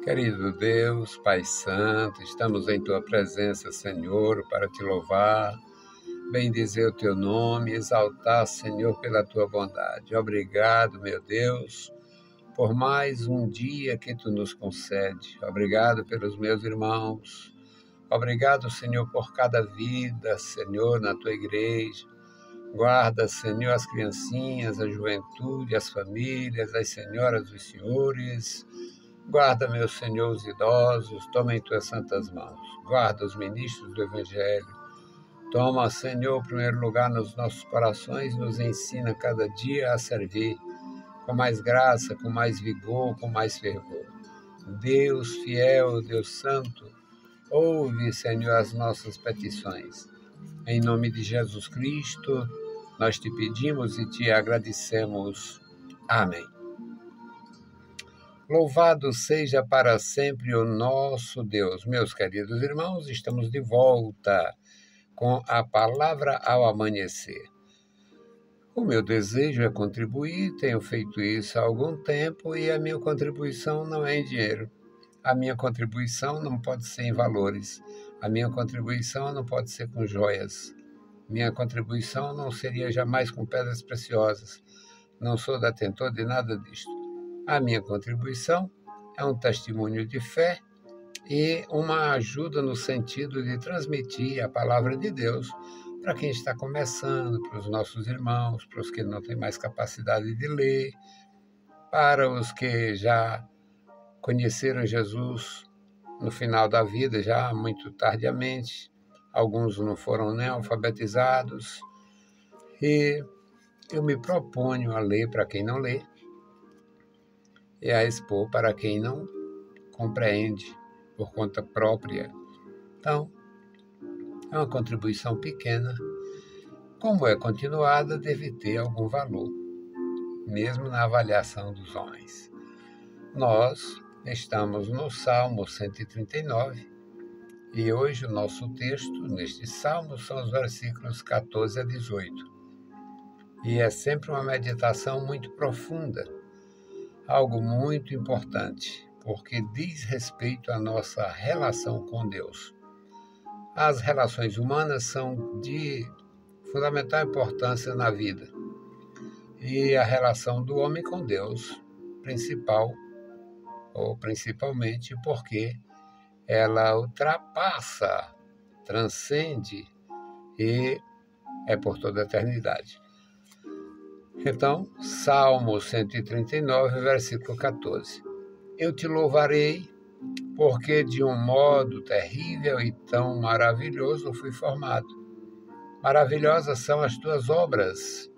Querido Deus, Pai Santo, estamos em Tua presença, Senhor, para Te louvar, bendizer o Teu nome, exaltar, Senhor, pela Tua bondade. Obrigado, meu Deus, por mais um dia que Tu nos concede. Obrigado pelos meus irmãos. Obrigado, Senhor, por cada vida, Senhor, na Tua igreja. Guarda, Senhor, as criancinhas, a juventude, as famílias, as senhoras, os senhores. Guarda, meu Senhor, os idosos, toma em tuas santas mãos. Guarda os ministros do Evangelho. Toma, Senhor, o primeiro lugar nos nossos corações, nos ensina cada dia a servir com mais graça, com mais vigor, com mais fervor. Deus fiel, Deus santo, ouve, Senhor, as nossas petições. Em nome de Jesus Cristo, nós te pedimos e te agradecemos. Amém. Louvado seja para sempre o nosso Deus. Meus queridos irmãos, estamos de volta com a palavra ao amanhecer. O meu desejo é contribuir, tenho feito isso há algum tempo e a minha contribuição não é em dinheiro. A minha contribuição não pode ser em valores. A minha contribuição não pode ser com joias. Minha contribuição não seria jamais com pedras preciosas. Não sou detentor de nada disto. A minha contribuição é um testemunho de fé e uma ajuda no sentido de transmitir a palavra de Deus para quem está começando, para os nossos irmãos, para os que não têm mais capacidade de ler, para os que já conheceram Jesus no final da vida, já muito tardiamente. Alguns não foram nem alfabetizados. E eu me proponho a ler para quem não lê, e a expor para quem não compreende por conta própria. Então, é uma contribuição pequena. Como é continuada, deve ter algum valor, mesmo na avaliação dos homens. Nós estamos no Salmo 139, e hoje o nosso texto, neste Salmo, são os versículos 14 a 18. E é sempre uma meditação muito profunda, algo muito importante, porque diz respeito à nossa relação com Deus. As relações humanas são de fundamental importância na vida. E a relação do homem com Deus, principalmente porque ela ultrapassa, transcende e é por toda a eternidade. Então, Salmo 139, versículo 14. Eu te louvarei, porque de um modo terrível e tão maravilhoso fui formado. Maravilhosas são as tuas obras,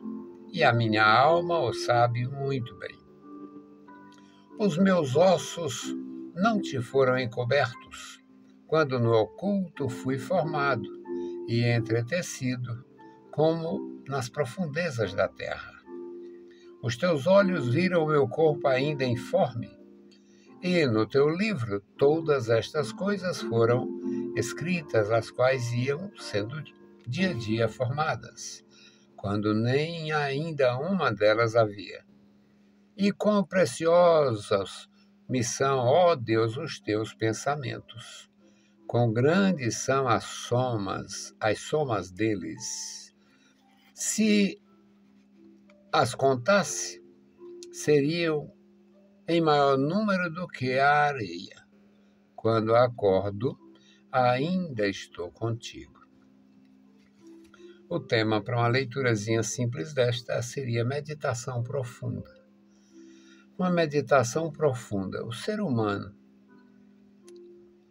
e a minha alma o sabe muito bem. Os meus ossos não te foram encobertos, quando no oculto fui formado e entretecido, como nas profundezas da terra. Os teus olhos viram o meu corpo ainda informe, e no teu livro todas estas coisas foram escritas, as quais iam sendo dia a dia formadas, quando nem ainda uma delas havia. E quão preciosos me são, ó Deus, os teus pensamentos. Quão grandes são as somas deles. Se as contasse, seriam em maior número do que a areia. Quando acordo, ainda estou contigo. O tema para uma leiturazinha simples desta seria meditação profunda. Uma meditação profunda. O ser humano,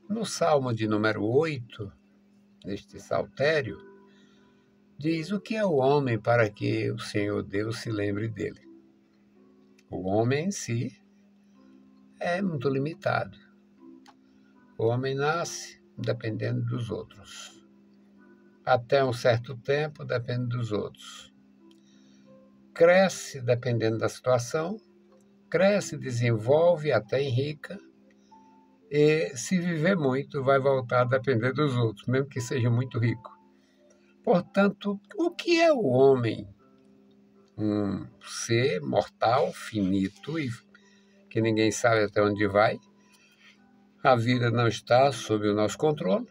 no Salmo de número 8, neste saltério, diz: o que é o homem para que o Senhor Deus se lembre dele? O homem em si é muito limitado. O homem nasce dependendo dos outros. Até um certo tempo depende dos outros. Cresce dependendo da situação, cresce, desenvolve, até enrica, e se viver muito vai voltar a depender dos outros, mesmo que seja muito rico. Portanto, o que é o homem? Um ser mortal, finito, e que ninguém sabe até onde vai, A vida não está sob o nosso controle.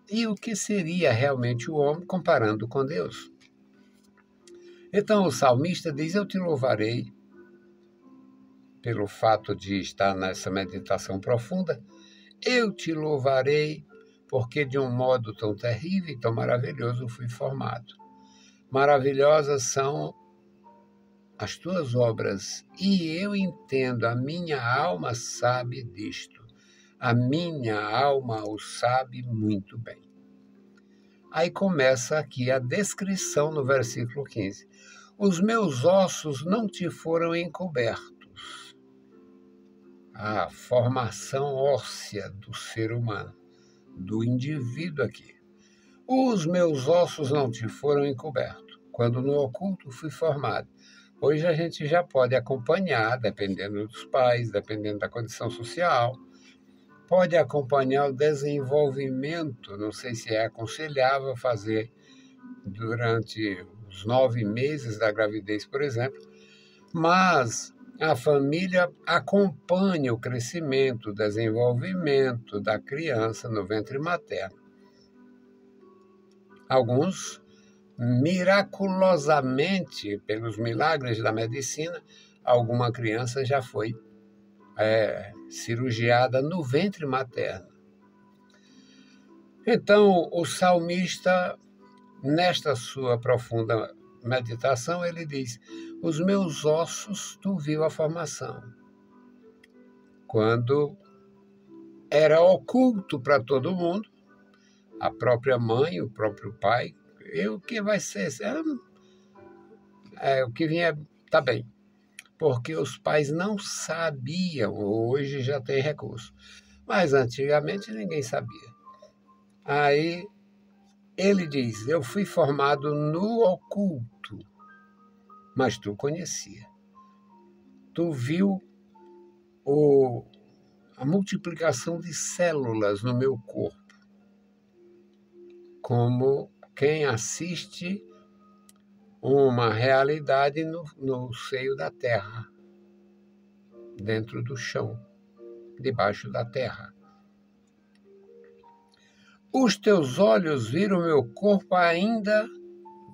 E o que seria realmente o homem comparando com Deus? Então o salmista diz: Eu te louvarei pelo fato de estar nessa meditação profunda. Eu te louvarei porque de um modo tão terrível e tão maravilhoso fui formado. Maravilhosas são as tuas obras, e eu entendo, a minha alma sabe disto. A minha alma o sabe muito bem. Aí começa aqui a descrição no versículo 15. Os meus ossos não te foram encobertos. A formação óssea do ser humano, do indivíduo aqui. Os meus ossos não te foram encobertos. Quando no oculto fui formado. Hoje a gente já pode acompanhar, dependendo dos pais, dependendo da condição social, pode acompanhar o desenvolvimento, não sei se é aconselhável fazer durante os 9 meses da gravidez, por exemplo, mas a família acompanha o crescimento, o desenvolvimento da criança no ventre materno. Alguns, miraculosamente, pelos milagres da medicina, alguma criança já foi cirurgiada no ventre materno. Então, o salmista, nesta sua profunda meditação, ele diz: os meus ossos, tu viu a formação. Quando era oculto para todo mundo, a própria mãe, o próprio pai, o que vai ser? O que vier, tá bem. Porque os pais não sabiam, hoje já tem recurso, mas antigamente ninguém sabia. Aí ele diz: eu fui formado no oculto, mas tu conhecia. Tu viu a multiplicação de células no meu corpo, como quem assiste uma realidade no seio da terra, dentro do chão, debaixo da terra. Os teus olhos viram meu corpo ainda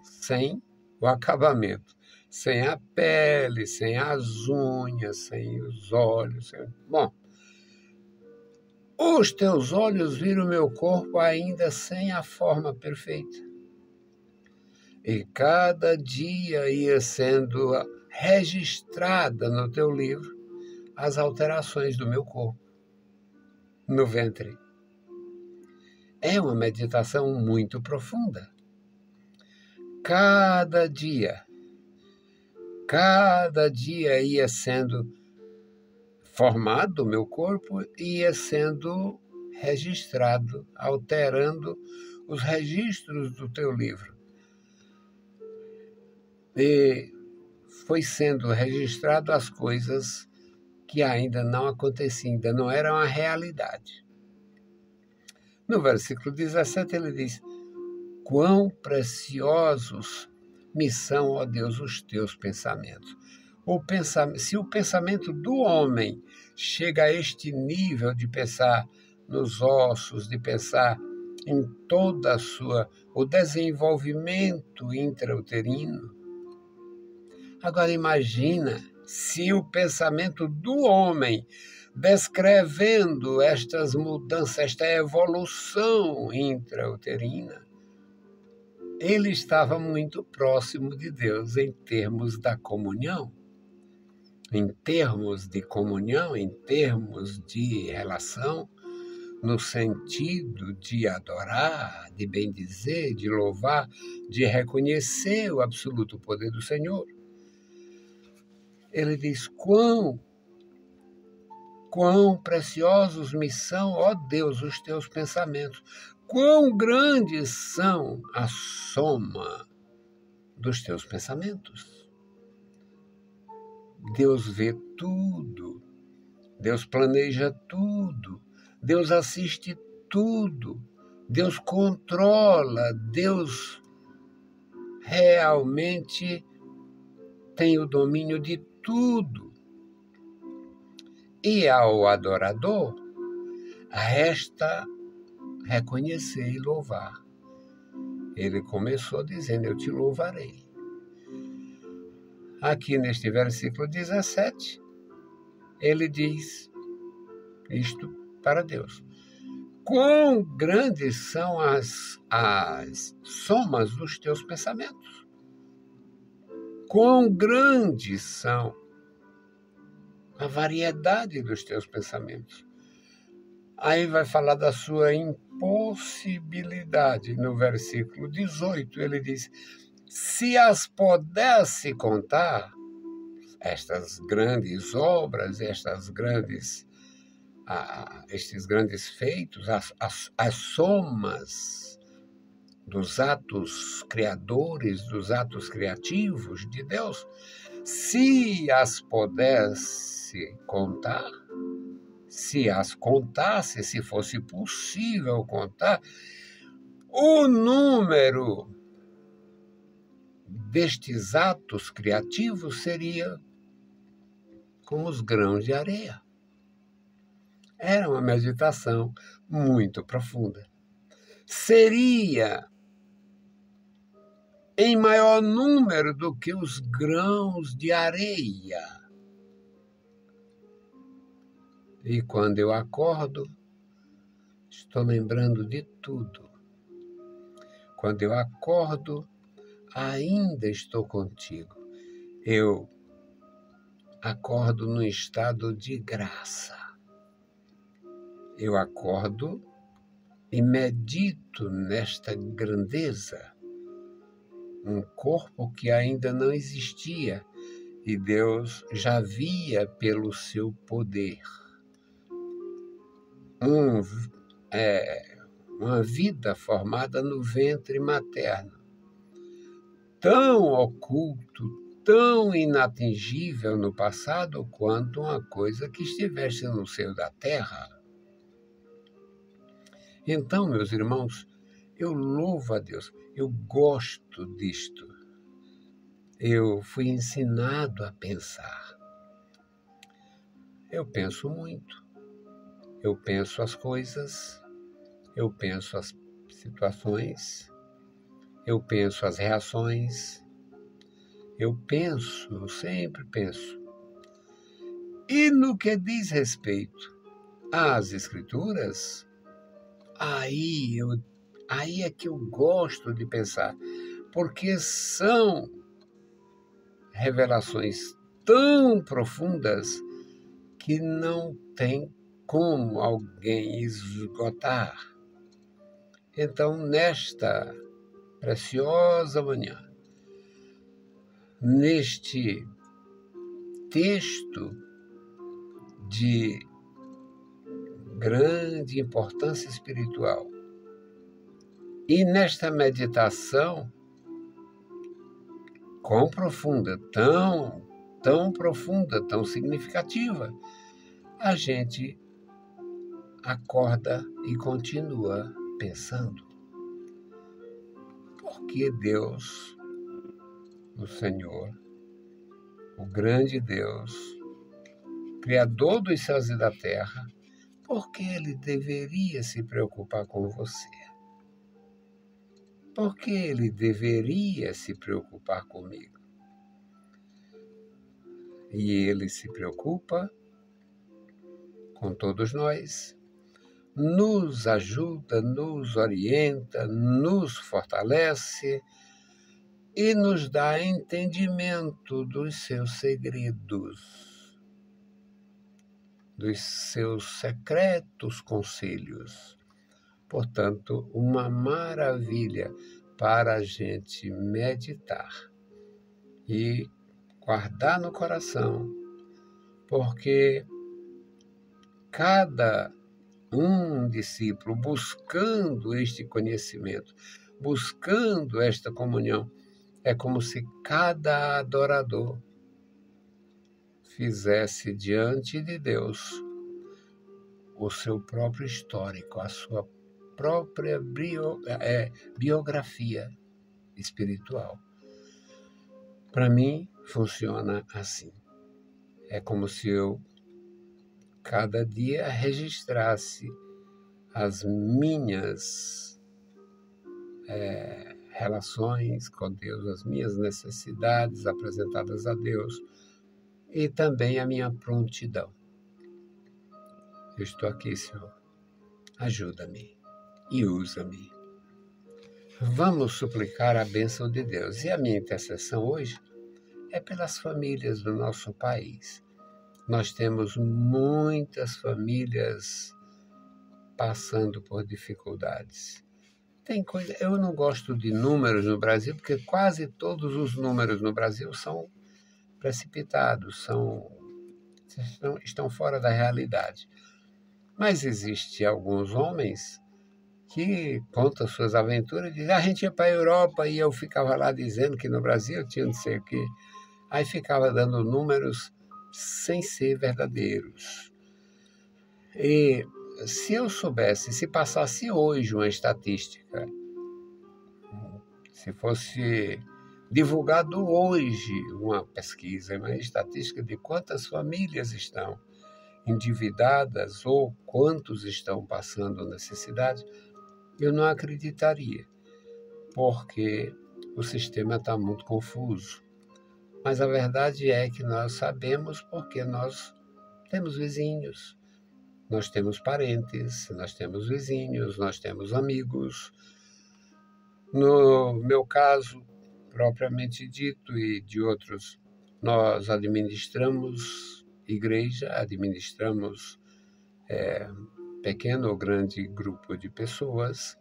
sem o acabamento, sem a pele, sem as unhas, sem os olhos. Bom, os teus olhos viram meu corpo ainda sem a forma perfeita. E cada dia ia sendo registrada no teu livro as alterações do meu corpo no ventre. É uma meditação muito profunda. Cada dia ia sendo formado o meu corpo, ia sendo registrado, alterando os registros do teu livro. E foi sendo registrado as coisas que ainda não aconteciam, ainda não eram a realidade. No versículo 17 ele diz: quão preciosos me são, ó Deus, os teus pensamentos. Se o pensamento do homem chega a este nível de pensar nos ossos, de pensar em toda o desenvolvimento intrauterino, agora imagina se o pensamento do homem descrevendo estas mudanças, esta evolução intrauterina, ele estava muito próximo de Deus em termos da comunhão, em termos de comunhão, em termos de relação, no sentido de adorar, de bendizer, de louvar, de reconhecer o absoluto poder do Senhor. Ele diz: quão preciosos me são, ó Deus, os teus pensamentos. Quão grandes são a soma dos teus pensamentos. Deus vê tudo, Deus planeja tudo, Deus assiste tudo, Deus controla, Deus realmente tem o domínio de tudo. E ao adorador, resta reconhecer e louvar. Ele começou dizendo, eu te louvarei. Aqui neste versículo 17, ele diz isto para Deus. Quão grandes são as somas dos teus pensamentos? Quão grandes são a variedade dos teus pensamentos? Aí vai falar da sua impossibilidade. No versículo 18, ele diz, se as pudesse contar, estas grandes obras, estes grandes feitos, as somas dos atos criadores, dos atos criativos de Deus, se as pudesse contar, se as contasse, se fosse possível contar, o número destes atos criativos seria como os grãos de areia. Era uma meditação muito profunda. Seria em maior número do que os grãos de areia. E quando eu acordo, estou lembrando de tudo. Quando eu acordo, ainda estou contigo. Eu acordo num estado de graça. Eu acordo e medito nesta grandeza. Um corpo que ainda não existia e Deus já via pelo seu poder. Uma vida formada no ventre materno, tão oculto, tão inatingível no passado quanto uma coisa que estivesse no seio da terra. Então, meus irmãos, eu louvo a Deus, eu gosto disto. Eu fui ensinado a pensar. Eu penso muito. Eu penso as coisas, eu penso as situações, eu penso as reações, eu sempre penso. E no que diz respeito às Escrituras, aí é que eu gosto de pensar, porque são revelações tão profundas que não tem como alguém esgotar. Então, nesta preciosa manhã, neste texto de grande importância espiritual e nesta meditação quão profunda, tão profunda, tão significativa, a gente acorda e continua pensando. Porque Deus, o Senhor, o grande Deus, Criador dos céus e da terra, por que Ele deveria se preocupar com você? Por que Ele deveria se preocupar comigo? E Ele se preocupa com todos nós, nos ajuda, nos orienta, nos fortalece e nos dá entendimento dos seus segredos, dos seus secretos conselhos. Portanto, uma maravilha para a gente meditar e guardar no coração, porque cada discípulo buscando este conhecimento, buscando esta comunhão, é como se cada adorador fizesse diante de Deus o seu próprio histórico, a sua própria biografia espiritual. Para mim, funciona assim. É como se eu, cada dia, registrasse as minhas relações com Deus, as minhas necessidades apresentadas a Deus e também a minha prontidão. Eu estou aqui, Senhor. Ajuda-me e usa-me. Vamos suplicar a bênção de Deus. E a minha intercessão hoje é pelas famílias do nosso país. Nós temos muitas famílias passando por dificuldades. Eu não gosto de números no Brasil, porque quase todos os números no Brasil são precipitados, estão fora da realidade. Mas existem alguns homens que contam suas aventuras, dizem, a gente ia para a Europa e eu ficava lá dizendo que no Brasil tinha não sei o quê. Aí ficava dando números sem ser verdadeiros. E se eu soubesse, se passasse hoje uma estatística, se fosse divulgado hoje uma pesquisa, uma estatística de quantas famílias estão endividadas ou quantos estão passando necessidade, eu não acreditaria, porque o sistema está muito confuso. Mas a verdade é que nós sabemos porque nós temos vizinhos, nós temos parentes, nós temos vizinhos, nós temos amigos. No meu caso, propriamente dito, e de outros, nós administramos igreja, administramos pequeno ou grande grupo de pessoas,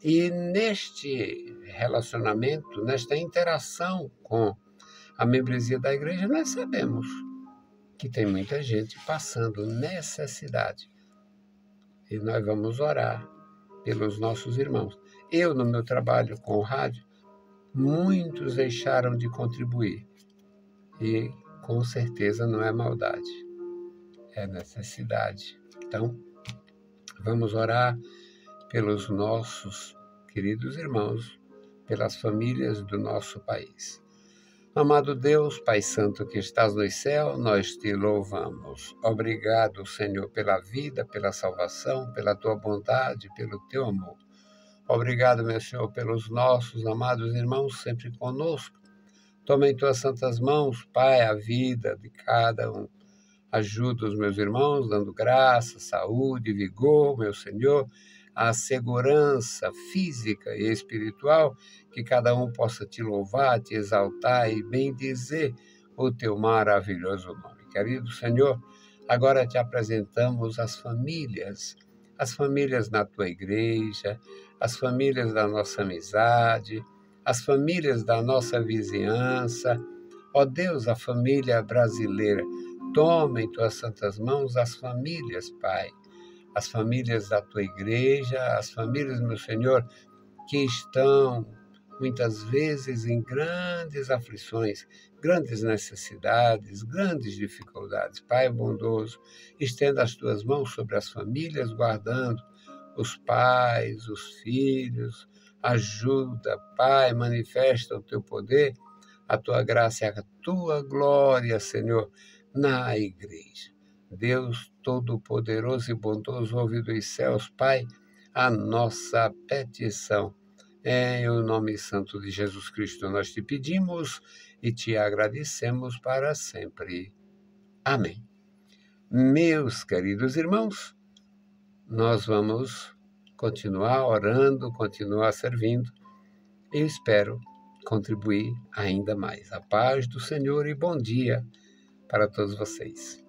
e neste relacionamento, nesta interação com a membresia da igreja, nós sabemos que tem muita gente passando necessidade. E nós vamos orar pelos nossos irmãos. Eu, no meu trabalho com o rádio, muitos deixaram de contribuir. E, com certeza, não é maldade, é necessidade. Então, vamos orar pelos nossos queridos irmãos, pelas famílias do nosso país. Amado Deus, Pai Santo que estás no céu, nós te louvamos. Obrigado, Senhor, pela vida, pela salvação, pela tua bondade, pelo teu amor. Obrigado, meu Senhor, pelos nossos amados irmãos sempre conosco. Toma em tuas santas mãos, Pai, a vida de cada um. Ajuda os meus irmãos, dando graça, saúde, vigor, meu Senhor, a segurança física e espiritual, que cada um possa te louvar, te exaltar e bendizer o teu maravilhoso nome. Querido Senhor, agora te apresentamos as famílias na tua igreja, as famílias da nossa amizade, as famílias da nossa vizinhança. Ó Deus, a família brasileira, toma em tuas santas mãos as famílias, Pai, as famílias da tua igreja, as famílias, meu Senhor, que estão muitas vezes em grandes aflições, grandes necessidades, grandes dificuldades. Pai bondoso, estenda as tuas mãos sobre as famílias, guardando os pais, os filhos. Ajuda, Pai, manifesta o teu poder, a tua graça e a tua glória, Senhor, na igreja. Deus Todo-Poderoso e Bondoso, ouve dos céus, Pai, a nossa petição. Em o nome santo de Jesus Cristo nós te pedimos e te agradecemos para sempre. Amém. Meus queridos irmãos, nós vamos continuar orando, continuar servindo. Eu espero contribuir ainda mais. A paz do Senhor e bom dia para todos vocês.